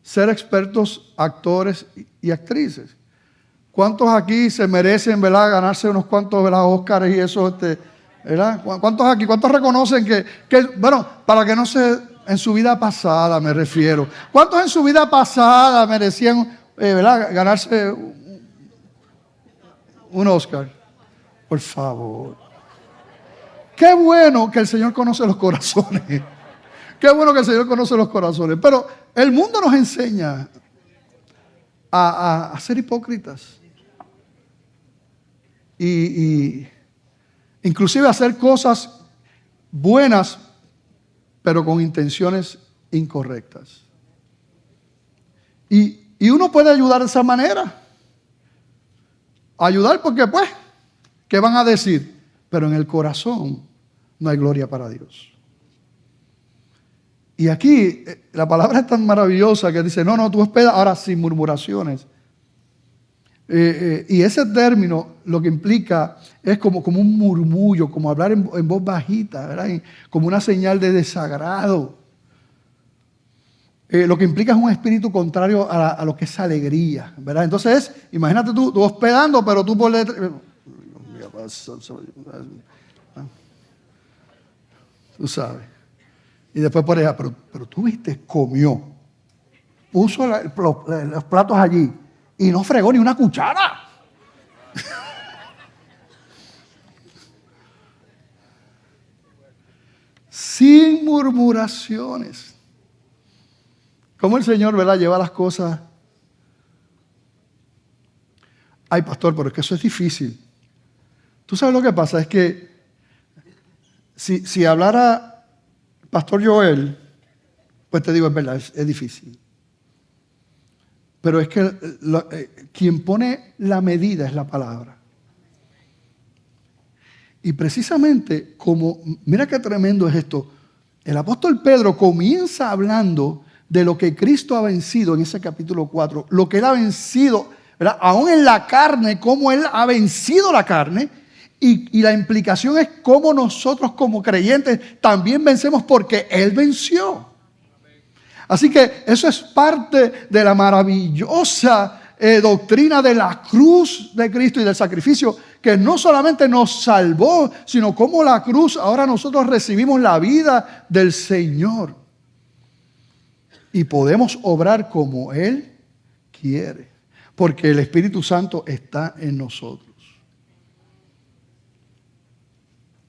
[SPEAKER 2] ser expertos actores y actrices. ¿Cuántos aquí se merecen, ¿verdad?, ganarse unos cuantos, ¿verdad?, Óscares y eso, ¿verdad? ¿Cuántos aquí, cuántos reconocen que, bueno, para que no se, en su vida pasada me refiero, ¿cuántos en su vida pasada merecían, ¿verdad?, ganarse un Óscar? Por favor. Qué bueno que el Señor conoce los corazones. Qué bueno que el Señor conoce los corazones. Pero el mundo nos enseña a ser hipócritas. Y inclusive a hacer cosas buenas, pero con intenciones incorrectas. Y uno puede ayudar de esa manera. Ayudar porque, pues, ¿qué van a decir? Pero en el corazón no hay gloria para Dios. Y aquí la palabra es tan maravillosa que dice, no, tú hospedas ahora sin murmuraciones. Y ese término lo que implica es como un murmullo, como hablar en voz bajita, ¿verdad? Como una señal de desagrado. Lo que implica es un espíritu contrario a lo que es alegría, ¿verdad? Entonces, imagínate tú hospedando, pero tú por detrás... Tú sabes. Y después por ella, pero tú viste, comió. Puso los platos allí y no fregó ni una cuchara. Sin murmuraciones. ¿Cómo el Señor, verdad, lleva las cosas? Ay, pastor, pero es que eso es difícil. Tú sabes lo que pasa, es que si hablara Pastor Joel, pues te digo, es verdad, es difícil. Pero es que quien pone la medida es la palabra. Y precisamente como, mira qué tremendo es esto, el apóstol Pedro comienza hablando de lo que Cristo ha vencido en ese capítulo 4, lo que él ha vencido, ¿verdad? Aún en la carne, cómo él ha vencido la carne, y la implicación es cómo nosotros como creyentes también vencemos porque él venció. Así que eso es parte de la maravillosa doctrina de la cruz de Cristo y del sacrificio, que no solamente nos salvó, sino como la cruz, ahora nosotros recibimos la vida del Señor. Y podemos obrar como Él quiere, porque el Espíritu Santo está en nosotros.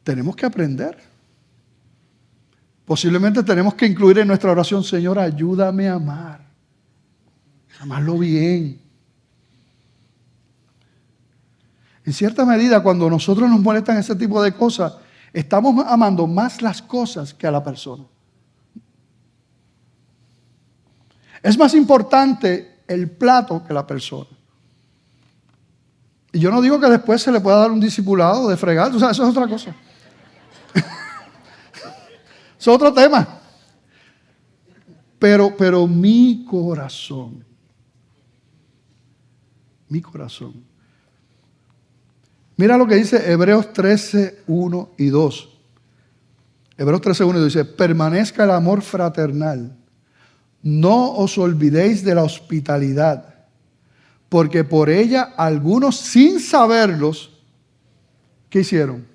[SPEAKER 2] Tenemos que aprender. Posiblemente tenemos que incluir en nuestra oración, Señor, ayúdame a amar. Amarlo bien. En cierta medida, cuando nosotros nos molestan ese tipo de cosas, estamos amando más las cosas que a la persona. Es más importante el plato que la persona. Y yo no digo que después se le pueda dar un discipulado de fregar, o sea, eso es otra cosa. Es otro tema. Pero mi corazón. Mira lo que dice Hebreos 13, 1 y 2. Hebreos 13, 1 y 2 dice: permanezca el amor fraternal. No os olvidéis de la hospitalidad, porque por ella algunos sin saberlos, ¿qué hicieron?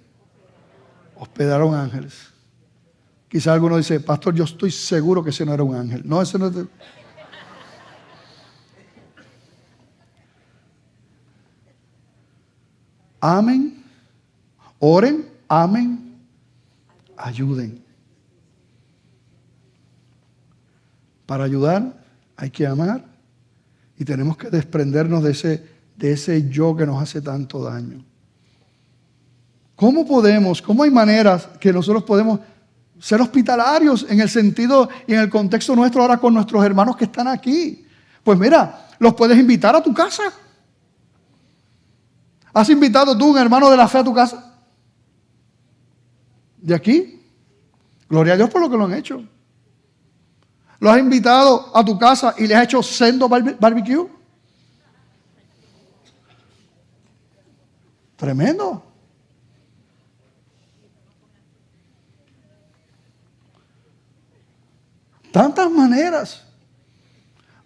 [SPEAKER 2] Hospedaron ángeles. Quizá alguno dice: pastor, yo estoy seguro que ese no era un ángel. No, ese no es. Amen, oren, amen, ayuden. Para ayudar hay que amar y tenemos que desprendernos de ese yo que nos hace tanto daño. ¿Cómo hay maneras que nosotros podemos ser hospitalarios en el sentido y en el contexto nuestro ahora con nuestros hermanos que están aquí? Pues mira, los puedes invitar a tu casa. ¿Has invitado tú un hermano de la fe a tu casa? ¿De aquí? Gloria a Dios por lo que lo han hecho. ¿Lo has invitado a tu casa y le has hecho sendo barbecue? Tremendo. Tantas maneras.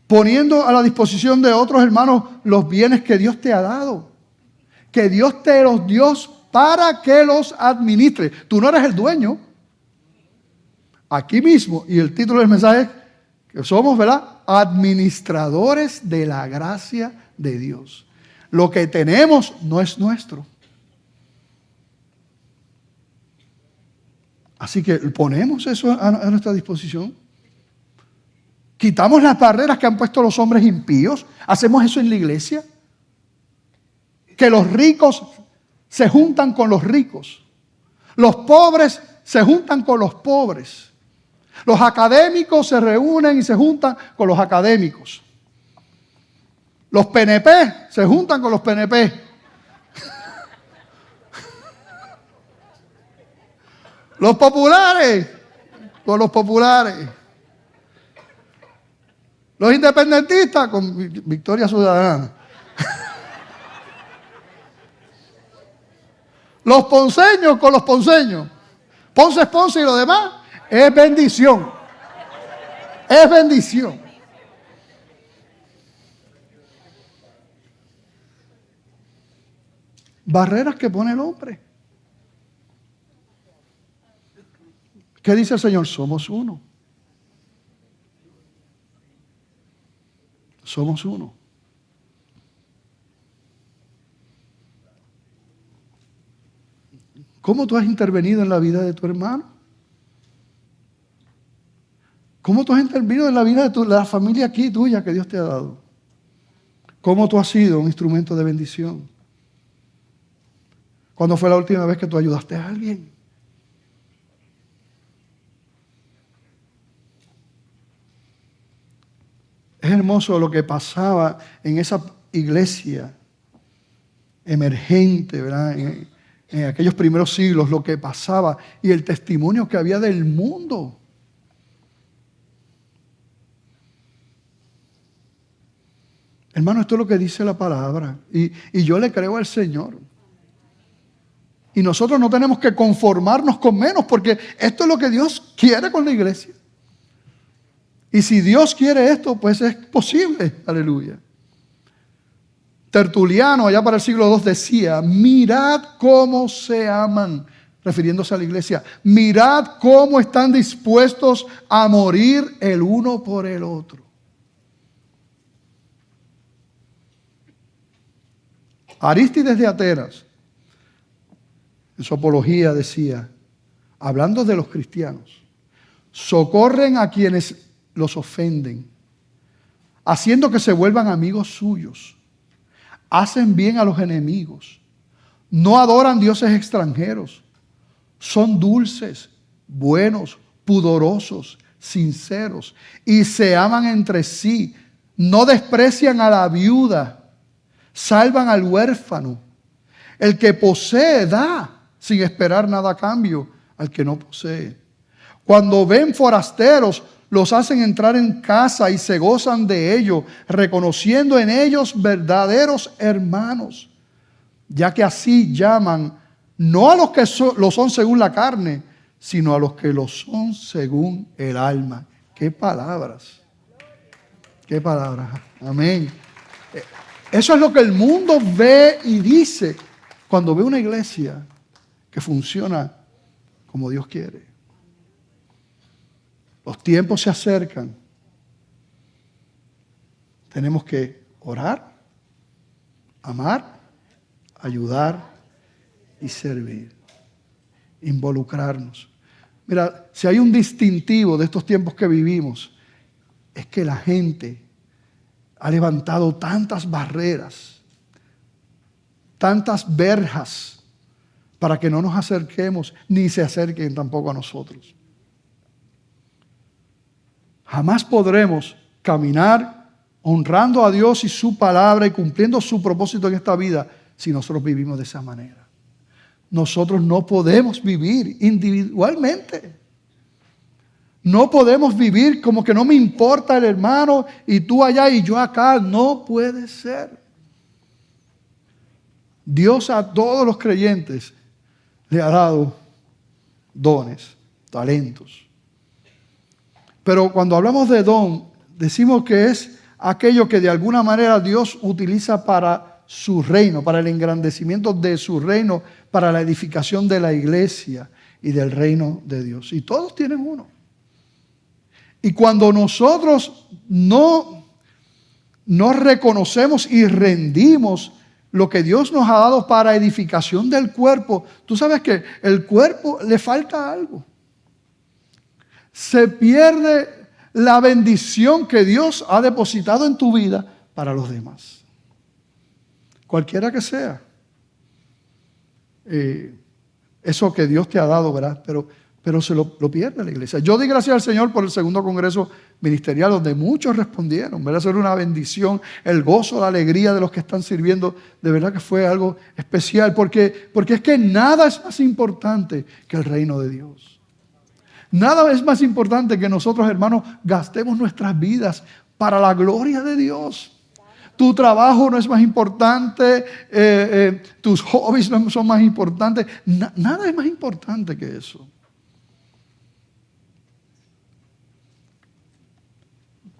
[SPEAKER 2] Poniendo a la disposición de otros hermanos los bienes que Dios te ha dado. Que Dios te los dio para que los administre. Tú no eres el dueño. Aquí mismo, y el título del mensaje es que somos, ¿verdad?, administradores de la gracia de Dios. Lo que tenemos no es nuestro. Así que ponemos eso a nuestra disposición. Quitamos las barreras que han puesto los hombres impíos. Hacemos eso en la iglesia. Que los ricos se juntan con los ricos. Los pobres se juntan con los pobres. Los académicos se reúnen y se juntan con los académicos. Los PNP se juntan con los PNP. Los populares con los populares. Los independentistas con Victoria Ciudadana. Los ponceños con los ponceños. Ponce es Ponce y lo demás es bendición. Es bendición. Barreras que pone el hombre. ¿Qué dice el Señor? Somos uno. Somos uno. ¿Cómo tú has intervenido en la vida de tu hermano? ¿Cómo tú has intervenido en la vida de la familia aquí tuya que Dios te ha dado? ¿Cómo tú has sido un instrumento de bendición? ¿Cuándo fue la última vez que tú ayudaste a alguien? Es hermoso lo que pasaba en esa iglesia emergente, ¿verdad? En aquellos primeros siglos, lo que pasaba y el testimonio que había del mundo. Hermano, esto es lo que dice la palabra. Y yo le creo al Señor. Y nosotros no tenemos que conformarnos con menos, porque esto es lo que Dios quiere con la iglesia. Y si Dios quiere esto, pues es posible. Aleluya. Tertuliano, allá para el siglo II, decía: mirad cómo se aman, refiriéndose a la iglesia. Mirad cómo están dispuestos a morir el uno por el otro. Arístides de Atenas, en su apología decía, hablando de los cristianos: socorren a quienes los ofenden, haciendo que se vuelvan amigos suyos. Hacen bien a los enemigos. No adoran dioses extranjeros. Son dulces, buenos, pudorosos, sinceros, y se aman entre sí. No desprecian a la viuda. Salvan al huérfano. El que posee da sin esperar nada a cambio al que no posee. Cuando ven forasteros, los hacen entrar en casa y se gozan de ello, reconociendo en ellos verdaderos hermanos, ya que así llaman no a los que lo son según la carne, sino a los que lo son según el alma. ¡Qué palabras! ¡Qué palabras! Amén. Eso es lo que el mundo ve y dice cuando ve una iglesia que funciona como Dios quiere. Los tiempos se acercan. Tenemos que orar, amar, ayudar y servir. Involucrarnos. Mira, si hay un distintivo de estos tiempos que vivimos, es que la gente ha levantado tantas barreras, tantas verjas, para que no nos acerquemos, ni se acerquen tampoco a nosotros. Jamás podremos caminar honrando a Dios y su palabra y cumpliendo su propósito en esta vida si nosotros vivimos de esa manera. Nosotros no podemos vivir individualmente. No podemos vivir como que no me importa el hermano y tú allá y yo acá. No puede ser. Dios a todos los creyentes le ha dado dones, talentos. Pero cuando hablamos de don, decimos que es aquello que de alguna manera Dios utiliza para su reino, para el engrandecimiento de su reino, para la edificación de la iglesia y del reino de Dios. Y todos tienen uno. Y cuando nosotros no reconocemos y rendimos lo que Dios nos ha dado para edificación del cuerpo, tú sabes que el cuerpo le falta algo. Se pierde la bendición que Dios ha depositado en tu vida para los demás. Cualquiera que sea. Eso que Dios te ha dado, ¿verdad? Pero se lo pierde la iglesia. Yo doy gracias al Señor por el segundo congreso ministerial, donde muchos respondieron. ¿Verdad? Ser una bendición, el gozo, la alegría de los que están sirviendo. De verdad que fue algo especial, porque es que nada es más importante que el reino de Dios. Nada es más importante que nosotros, hermanos, gastemos nuestras vidas para la gloria de Dios. Tu trabajo no es más importante, tus hobbies no son más importantes. Nada es más importante que eso.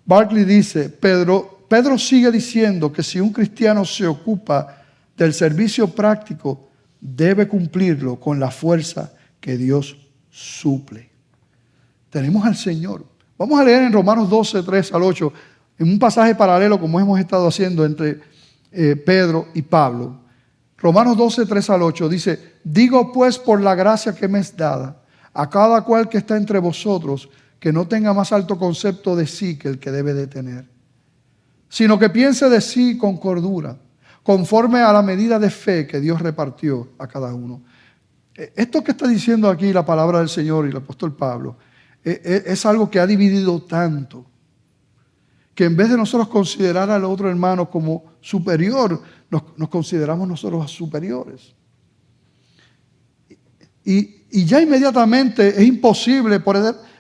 [SPEAKER 2] Barclay dice, Pedro sigue diciendo que si un cristiano se ocupa del servicio práctico, debe cumplirlo con la fuerza que Dios suple. Tenemos al Señor. Vamos a leer en Romanos 12, 3 al 8, en un pasaje paralelo como hemos estado haciendo entre Pedro y Pablo. Romanos 12, 3 al 8 dice: digo pues por la gracia que me es dada, a cada cual que está entre vosotros, que no tenga más alto concepto de sí que el que debe de tener, sino que piense de sí con cordura, conforme a la medida de fe que Dios repartió a cada uno. Esto que está diciendo aquí la palabra del Señor y el apóstol Pablo es algo que ha dividido tanto, que en vez de nosotros considerar al otro hermano como superior, nos consideramos nosotros superiores. Y ya inmediatamente es imposible,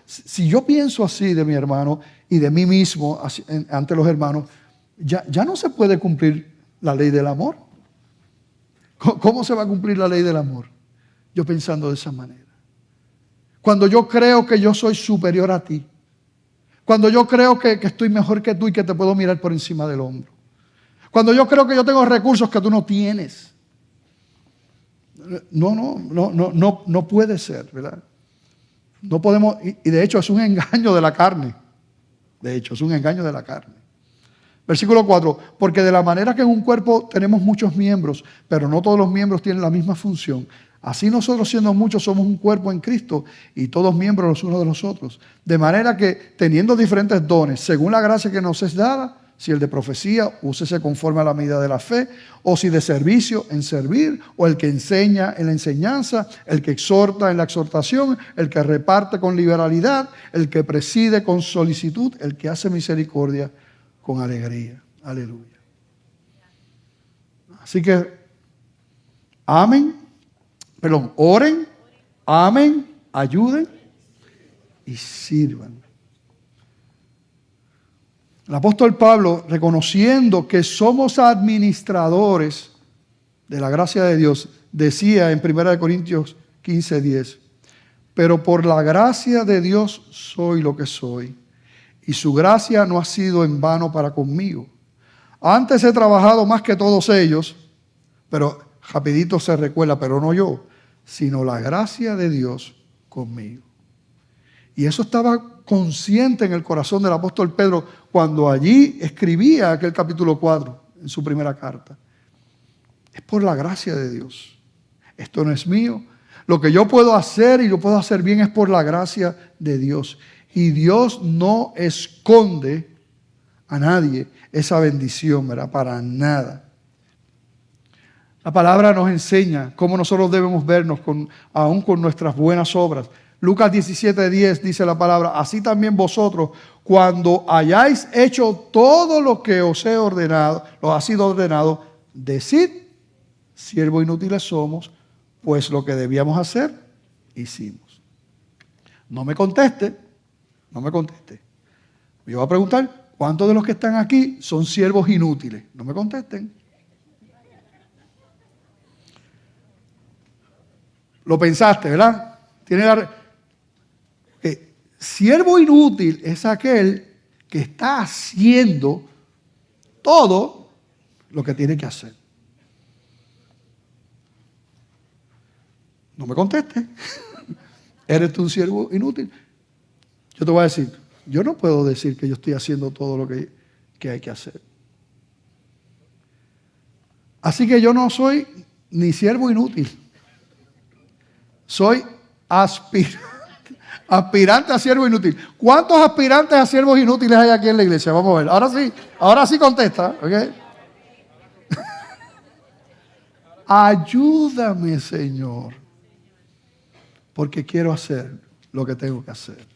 [SPEAKER 2] si yo pienso así de mi hermano y de mí mismo ante los hermanos, ya no se puede cumplir la ley del amor. ¿Cómo se va a cumplir la ley del amor? Yo pensando de esa manera. Cuando yo creo que yo soy superior a ti. Cuando yo creo que estoy mejor que tú y que te puedo mirar por encima del hombro. Cuando yo creo que yo tengo recursos que tú no tienes. No puede ser, ¿verdad? No podemos, y de hecho es un engaño de la carne. De hecho, es un engaño de la carne. Versículo 4, porque de la manera que en un cuerpo tenemos muchos miembros, pero no todos los miembros tienen la misma función, así nosotros siendo muchos somos un cuerpo en Cristo y todos miembros los unos de los otros. De manera que teniendo diferentes dones, según la gracia que nos es dada, si el de profecía, úsese conforme a la medida de la fe, o si de servicio, en servir, o el que enseña en la enseñanza, el que exhorta en la exhortación, el que reparte con liberalidad, el que preside con solicitud, el que hace misericordia con alegría. Aleluya. Así que, oren, amen, ayuden y sirvan. El apóstol Pablo, reconociendo que somos administradores de la gracia de Dios, decía en 1 Corintios 15:10, pero por la gracia de Dios soy lo que soy, y su gracia no ha sido en vano para conmigo. Antes he trabajado más que todos ellos, pero rapidito se recuerda, pero no yo, sino la gracia de Dios conmigo. Y eso estaba consciente en el corazón del apóstol Pedro cuando allí escribía aquel capítulo 4 en su primera carta. Es por la gracia de Dios. Esto no es mío. Lo que yo puedo hacer y lo puedo hacer bien es por la gracia de Dios. Y Dios no esconde a nadie esa bendición, ¿verdad? Para nada. La palabra nos enseña cómo nosotros debemos vernos aún con nuestras buenas obras. Lucas 17:10 dice la palabra: así también vosotros, cuando hayáis hecho todo lo que os he ordenado, os ha sido ordenado, decid, siervos inútiles somos, pues lo que debíamos hacer, hicimos. No me conteste. Yo voy a preguntar, ¿cuántos de los que están aquí son siervos inútiles? No me contesten. Lo pensaste, ¿verdad? Siervo inútil es aquel que está haciendo todo lo que tiene que hacer. No me conteste. ¿Eres tú un siervo inútil? Yo te voy a decir, yo no puedo decir que yo estoy haciendo todo lo que hay que hacer. Así que yo no soy ni siervo inútil. Soy aspirante a siervo inútil. ¿Cuántos aspirantes a siervos inútiles hay aquí en la iglesia? Vamos a ver. Ahora sí contesta. ¿Okay? Ayúdame, Señor, porque quiero hacer lo que tengo que hacer.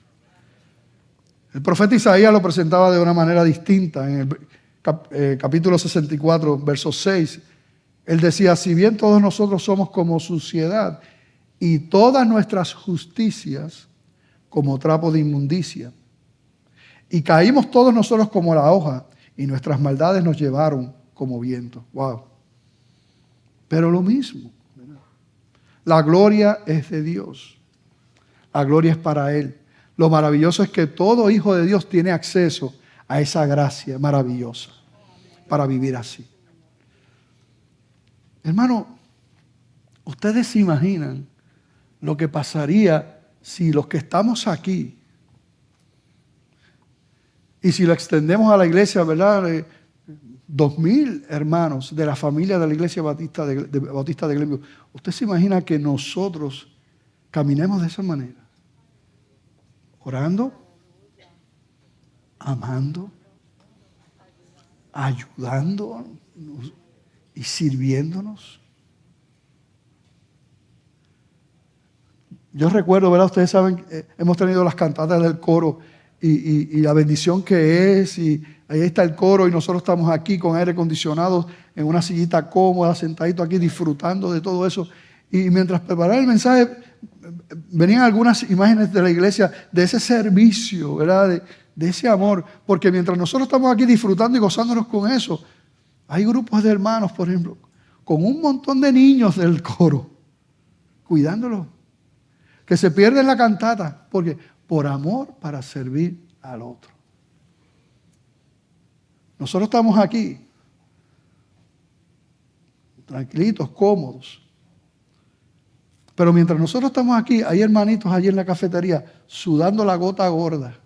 [SPEAKER 2] El profeta Isaías lo presentaba de una manera distinta en el capítulo 64, verso 6. Él decía: si bien todos nosotros somos como suciedad y todas nuestras justicias como trapo de inmundicia, y caímos todos nosotros como la hoja, y nuestras maldades nos llevaron como viento. Wow. Pero lo mismo, ¿verdad? La gloria es de Dios. La gloria es para Él. Lo maravilloso es que todo hijo de Dios tiene acceso a esa gracia maravillosa para vivir así. Hermano, ustedes se imaginan lo que pasaría si los que estamos aquí Y si lo extendemos a la iglesia, ¿verdad? 2,000 hermanos de la familia de la iglesia Bautista de Glenview. ¿Usted se imagina que nosotros caminemos de esa manera? Orando, amando, ayudándonos y sirviéndonos. Yo recuerdo, ¿verdad? Ustedes saben, hemos tenido las cantatas del coro y la bendición que es, y ahí está el coro y nosotros estamos aquí con aire acondicionado en una sillita cómoda, sentadito aquí disfrutando de todo eso. Y mientras preparaba el mensaje, venían algunas imágenes de la iglesia, de ese servicio, ¿verdad? De ese amor, porque mientras nosotros estamos aquí disfrutando y gozándonos con eso, hay grupos de hermanos, por ejemplo, con un montón de niños del coro, cuidándolos, que se pierden la cantata, porque por amor para servir al otro. Nosotros estamos aquí, tranquilitos, cómodos, pero mientras nosotros estamos aquí, hay hermanitos allí en la cafetería sudando la gota gorda,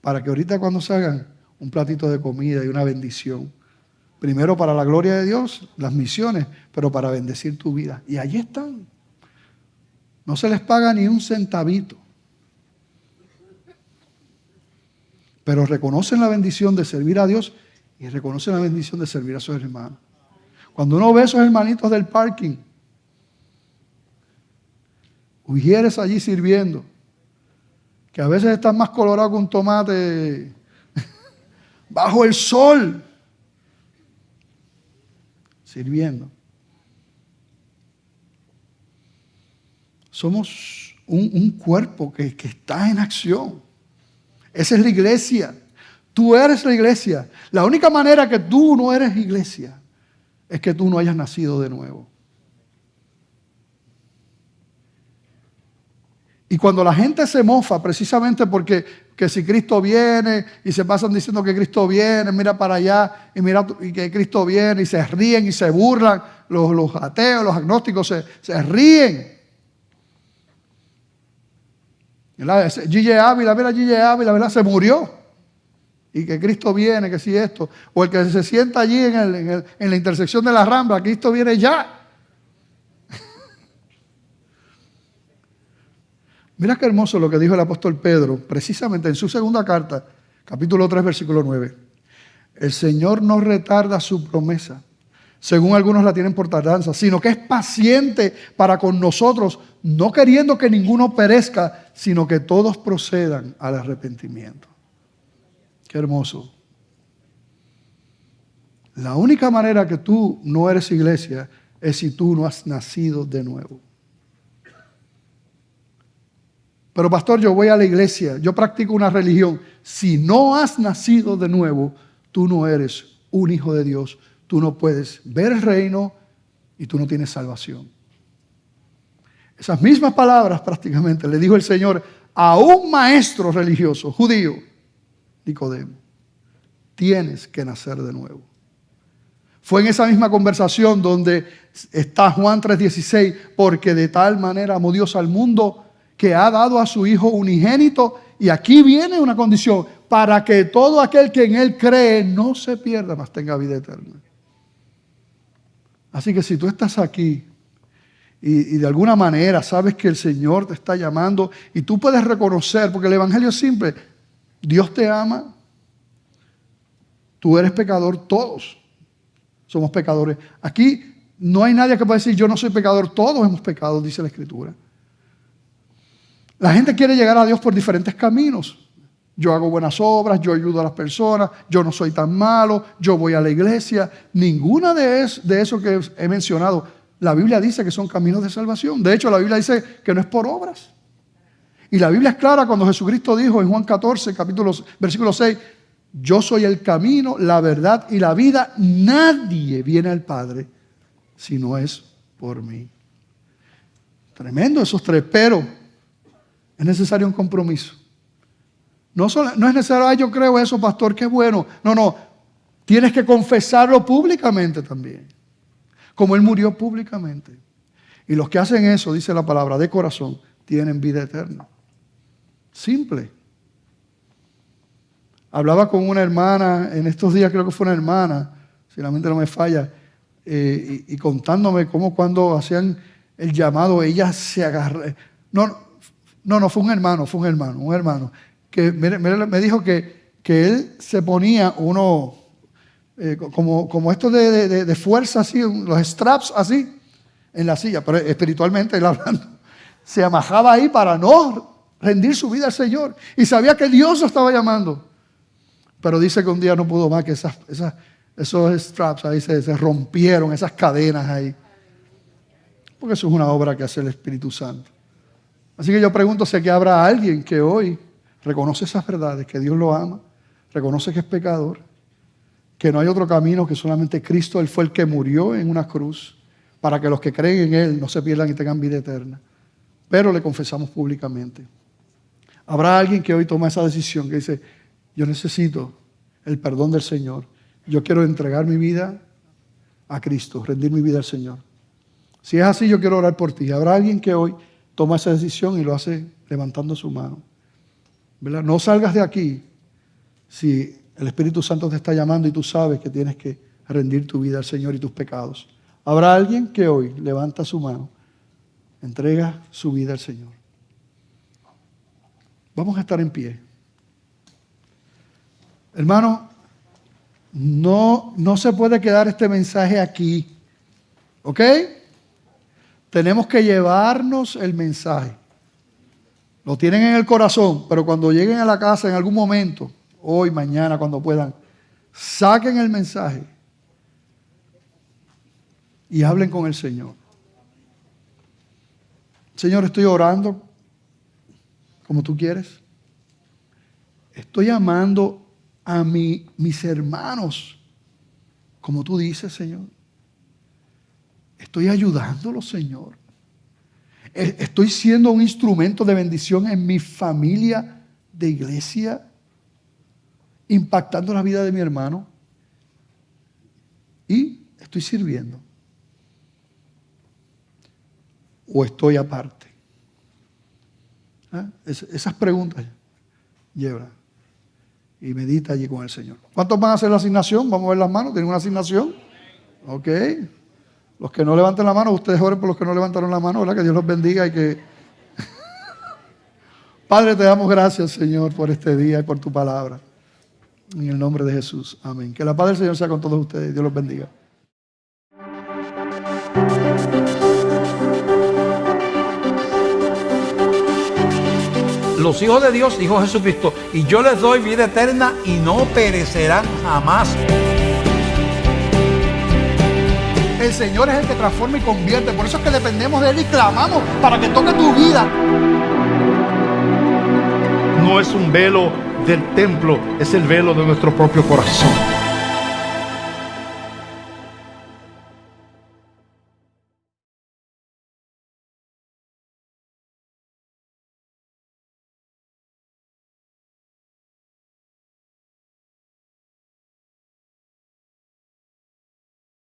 [SPEAKER 2] para que ahorita cuando se hagan un platito de comida y una bendición, primero para la gloria de Dios, las misiones, pero para bendecir tu vida. Y allí están. No se les paga ni un centavito. Pero reconocen la bendición de servir a Dios y reconocen la bendición de servir a sus hermanos. Cuando uno ve a esos hermanitos del parking, ujieres allí sirviendo, que a veces están más colorados que un tomate bajo el sol, sirviendo. Somos un cuerpo que está en acción. Esa es la iglesia. Tú eres la iglesia. La única manera que tú no eres iglesia es que tú no hayas nacido de nuevo. Y cuando la gente se mofa, precisamente porque que si Cristo viene y se pasan diciendo que Cristo viene, mira para allá y mira y que Cristo viene, y se ríen y se burlan, los ateos, los agnósticos se ríen. G.J. Ávila, mira G.J. Ávila, ¿verdad? Se murió. Y que Cristo viene, que si esto. O el que se sienta allí en la intersección de la Rambla, Cristo viene ya. Mira qué hermoso lo que dijo el apóstol Pedro, precisamente en su segunda carta, capítulo 3, versículo 9. El Señor no retarda su promesa, según algunos la tienen por tardanza, sino que es paciente para con nosotros, no queriendo que ninguno perezca, sino que todos procedan al arrepentimiento. Qué hermoso. La única manera que tú no eres iglesia es si tú no has nacido de nuevo. Pero pastor, yo voy a la iglesia, yo practico una religión. Si no has nacido de nuevo, tú no eres un hijo de Dios. Tú no puedes ver el reino y tú no tienes salvación. Esas mismas palabras prácticamente le dijo el Señor a un maestro religioso judío, Nicodemo. Tienes que nacer de nuevo. Fue en esa misma conversación donde está Juan 3:16, porque de tal manera amó Dios al mundo que ha dado a su Hijo unigénito, y aquí viene una condición, para que todo aquel que en Él cree no se pierda, mas tenga vida eterna. Así que si tú estás aquí y de alguna manera sabes que el Señor te está llamando y tú puedes reconocer, porque el Evangelio es simple, Dios te ama, tú eres pecador, todos somos pecadores. Aquí no hay nadie que pueda decir yo no soy pecador, todos hemos pecado, dice la Escritura. La gente quiere llegar a Dios por diferentes caminos. Yo hago buenas obras, yo ayudo a las personas, yo no soy tan malo, yo voy a la iglesia. Ninguna de eso que he mencionado, la Biblia dice que son caminos de salvación. De hecho, la Biblia dice que no es por obras. Y la Biblia es clara cuando Jesucristo dijo en Juan 14, versículo 6, yo soy el camino, la verdad y la vida. Nadie viene al Padre si no es por mí. Tremendo esos tres, pero es necesario un compromiso. No es necesario, yo creo eso, pastor, qué bueno. No. Tienes que confesarlo públicamente también. Como Él murió públicamente. Y los que hacen eso, dice la palabra, de corazón, tienen vida eterna. Simple. Hablaba con una hermana, en estos días creo que fue una hermana, si la mente no me falla, y contándome cómo cuando hacían el llamado, ella se agarró. No, fue un hermano, que me dijo que él se ponía uno, como esto de fuerza así, los straps así, en la silla, pero espiritualmente él hablando, se amajaba ahí para no rendir su vida al Señor, y sabía que Dios lo estaba llamando. Pero dice que un día no pudo más, que esos straps ahí se rompieron, esas cadenas ahí. Porque eso es una obra que hace el Espíritu Santo. Así que yo pregunto si aquí habrá alguien que hoy reconoce esas verdades, que Dios lo ama, reconoce que es pecador, que no hay otro camino, que solamente Cristo, Él fue el que murió en una cruz para que los que creen en Él no se pierdan y tengan vida eterna. Pero le confesamos públicamente. Habrá alguien que hoy toma esa decisión, que dice: yo necesito el perdón del Señor. Yo quiero entregar mi vida a Cristo, rendir mi vida al Señor. Si es así, yo quiero orar por ti. Habrá alguien que hoy toma esa decisión y lo hace levantando su mano, ¿verdad? No salgas de aquí si el Espíritu Santo te está llamando y tú sabes que tienes que rendir tu vida al Señor y tus pecados. Habrá alguien que hoy levanta su mano, entrega su vida al Señor. Vamos a estar en pie. Hermano, no se puede quedar este mensaje aquí, ¿ok? Tenemos que llevarnos el mensaje. Lo tienen en el corazón, pero cuando lleguen a la casa en algún momento, hoy, mañana, cuando puedan, saquen el mensaje y hablen con el Señor. Señor, estoy orando como tú quieres. Estoy amando a mis hermanos como tú dices, Señor. Estoy ayudándolos, Señor. Estoy siendo un instrumento de bendición en mi familia de iglesia, impactando la vida de mi hermano. Y estoy sirviendo. ¿O estoy aparte? Esas preguntas, llévala y medita allí con el Señor. ¿Cuántos van a hacer la asignación? Vamos a ver las manos. ¿Tienen una asignación? Ok. Los que no levanten la mano, ustedes oren por los que no levantaron la mano, ¿verdad? Que Dios los bendiga y que... Padre, te damos gracias, Señor, por este día y por tu palabra. En el nombre de Jesús. Amén. Que la paz del Señor sea con todos ustedes. Dios los bendiga.
[SPEAKER 1] Los hijos de Dios, dijo Jesucristo, y yo les doy vida eterna y no perecerán jamás.
[SPEAKER 2] El Señor es el que transforma y convierte. Por eso es que dependemos de Él y clamamos para que toque tu vida.
[SPEAKER 3] No es un velo del templo, es el velo de nuestro propio corazón.